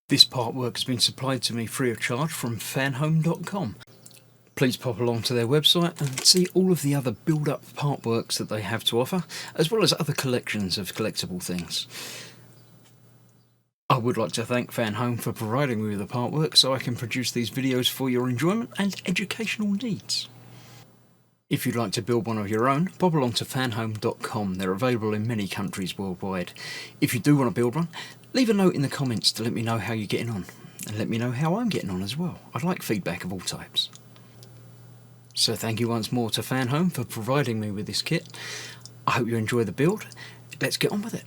This partwork has been supplied to me free of charge from Fanhome.com. Please pop along to their website and see all of the other build-up partworks that they have to offer, as well as other collections of collectible things. I would like to thank Fanhome for providing me with the partwork so I can produce these videos for your enjoyment and educational needs. If you'd like to build one of your own, pop along to fanhome.com. They're available in many countries worldwide. If you do want to build one, leave a note in the comments to let me know how you're getting on, and let me know how I'm getting on as well. I'd like feedback of all types. So thank you once more to Fanhome for providing me with this kit. I hope you enjoy the build. Let's get on with it.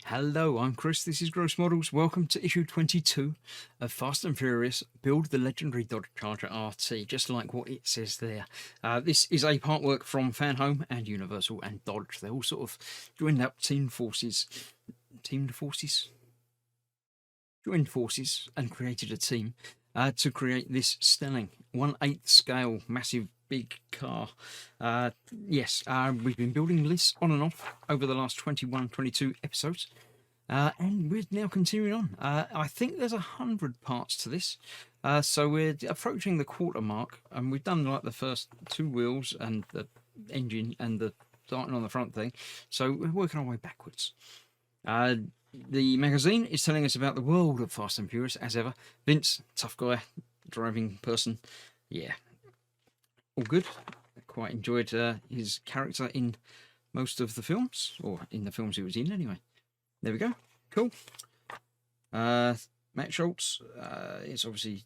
Hello, I'm Chris, this is Gross Models. Welcome to issue 22 of Fast and Furious Build the Legendary Dodge Charger RT, just like what it says there. This is a partwork from Fanhome and Universal and Dodge. They all sort of joined forces and created a team to create this stunning 1/8 scale massive big car. We've been building this on and off over the last 22 episodes, and we're now continuing on. I think there's 100 parts to this, so we're approaching the quarter mark, and we've done like the first two wheels and the engine and the starting on the front thing, so we're working our way backwards. The magazine is telling us about the world of Fast and Furious as ever. Vince, tough guy, driving person, yeah, all good. I quite enjoyed his character in most of the films, or in the films he was in anyway. There we go, cool. Matt Schultz is obviously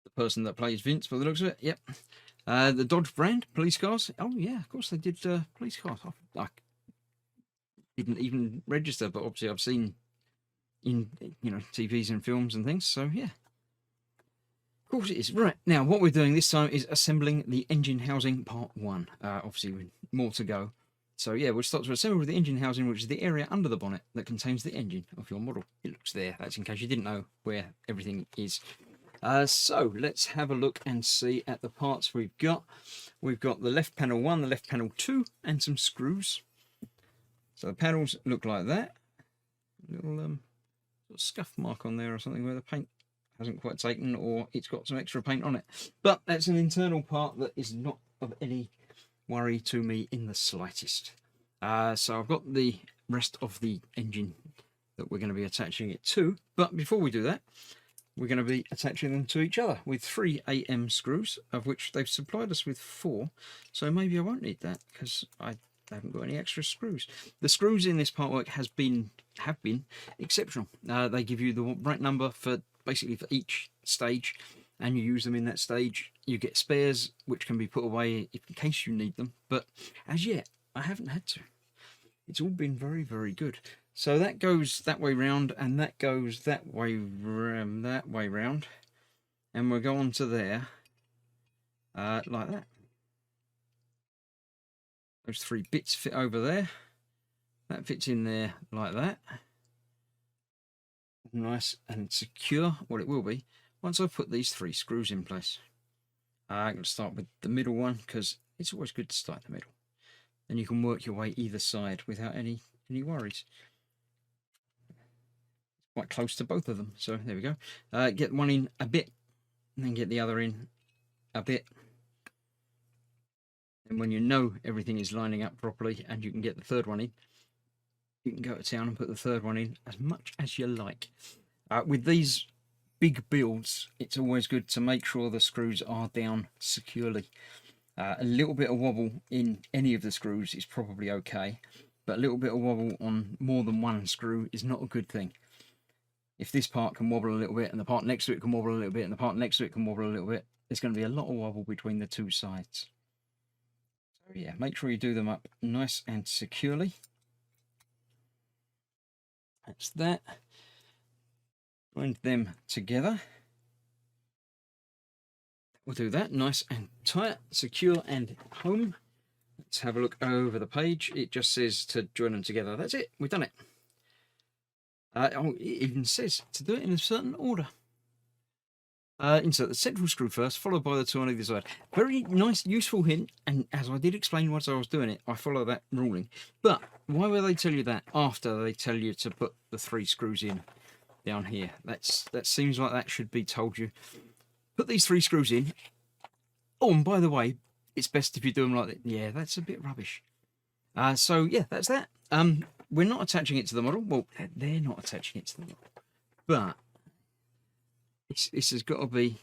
the person that plays Vince by the looks of it, yep. The Dodge brand, police cars, oh yeah, of course they did police cars. I didn't even register, but obviously I've seen in, TVs and films and things, so yeah. Of course it is. Right, now what we're doing this time is assembling the engine housing part 1. Obviously with more to go. So yeah, we'll start to assemble the engine housing, which is the area under the bonnet that contains the engine of your model. It looks there. That's in case you didn't know where everything is. So let's have a look and see at the parts we've got. We've got the left panel 1, the left panel 2, and some screws. So the panels look like that. Little sort of scuff mark on there or something where the paint hasn't quite taken, or it's got some extra paint on it. But that's an internal part that is not of any worry to me in the slightest. So I've got the rest of the engine that we're going to be attaching it to. But before we do that, we're going to be attaching them to each other with 3 AM screws, of which they've supplied us with 4. So maybe I won't need that because I haven't got any extra screws. The screws in this partwork have been exceptional. They give you the right number for basically for each stage, and you use them in that stage. You get spares which can be put away in case you need them, but as yet I haven't had to. It's all been very, very good. So that goes that way round, and that goes that way round, and we'll go on to there like that. Those 3 bits fit over there. That fits in there like that. Nice and secure. Well, it will be once I put these 3 screws in place. I'm going to start with the middle one because it's always good to start in the middle, and you can work your way either side without any worries. It's quite close to both of them, so there we go. Get one in a bit, and then get the other in a bit. And when you know everything is lining up properly and you can get the 3rd one in, you can go to town and put the 3rd one in as much as you like. With these big builds, it's always good to make sure the screws are down securely. A little bit of wobble in any of the screws is probably okay, but a little bit of wobble on more than one screw is not a good thing. If this part can wobble a little bit, and the part next to it can wobble a little bit, and the part next to it can wobble a little bit, there's going to be a lot of wobble between the 2 sides. So yeah, make sure you do them up nice and securely. That's that. Join them together. We'll do that nice and tight, secure and home. Let's have a look over the page. It just says to join them together. That's it. We've done it. Oh, it even says to do it in a certain order. Insert the central screw first, followed by the two on either side. Very nice, useful hint, and as I did explain once I was doing it, I follow that ruling. But why would they tell you that after they tell you to put the 3 screws in down here? That seems like that should be told you. Put these 3 screws in. Oh, and by the way, it's best if you do them like that. Yeah, that's a bit rubbish. So yeah, that's that. We're not attaching it to the model. Well, they're not attaching it to the model, but this has got to be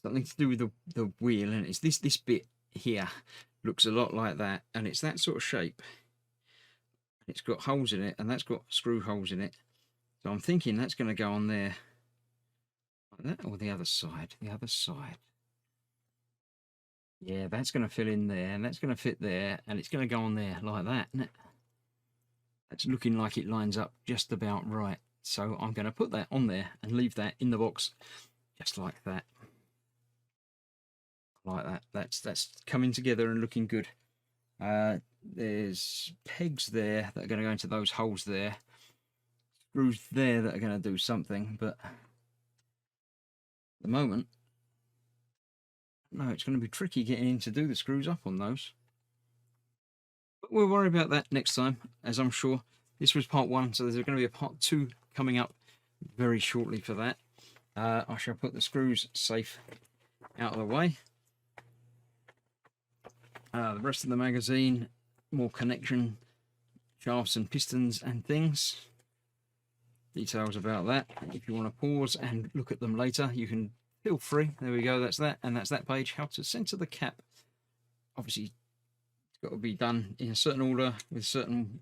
something to do with the wheel, and it's this bit here looks a lot like that, and it's that sort of shape. It's got holes in it, and that's got screw holes in it. So I'm thinking that's going to go on there like that, or the other side. The other side. Yeah, that's going to fill in there, and that's going to fit there, and it's going to go on there like that, isn't it? That's looking like it lines up just about right. So I'm going to put that on there and leave that in the box just like that. Like that. That's coming together and looking good. There's pegs there that are going to go into those holes there. Screws there that are going to do something, but at the moment, no, it's going to be tricky getting in to do the screws up on those. But we'll worry about that next time, as I'm sure. This was part 1, so there's going to be a part 2 coming up very shortly for that. I shall put the screws safe out of the way. The rest of the magazine, more connection shafts and pistons and things. Details about that. If you want to pause and look at them later, you can feel free. There we go, that's that, and that's that page. How to center the cap. Obviously, it's got to be done in a certain order with certain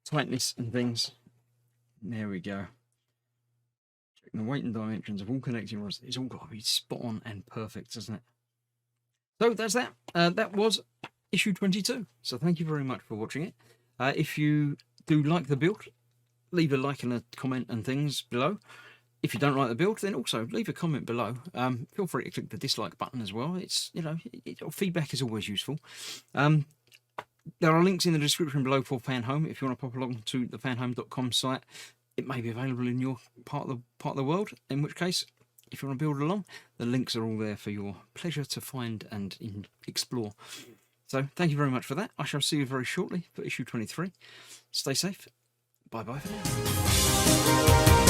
tightness and things. There we go. Checking the weight and dimensions of all connecting rods. It's all got to be spot on and perfect, doesn't it? So that's that. That was issue 22. So thank you very much for watching it. If you do like the build, leave a like and a comment and things below. If you don't like the build, then also leave a comment below. Feel free to click the dislike button as well. It's, you know, feedback is always useful. There are links in the description below for Fanhome if you want to pop along to the fanhome.com site. It may be available in your part of the world, in which case, if you want to build along, the links are all there for your pleasure to find and explore. So thank you very much for that. I shall see you very shortly for issue 23. Stay safe. Bye-bye for now.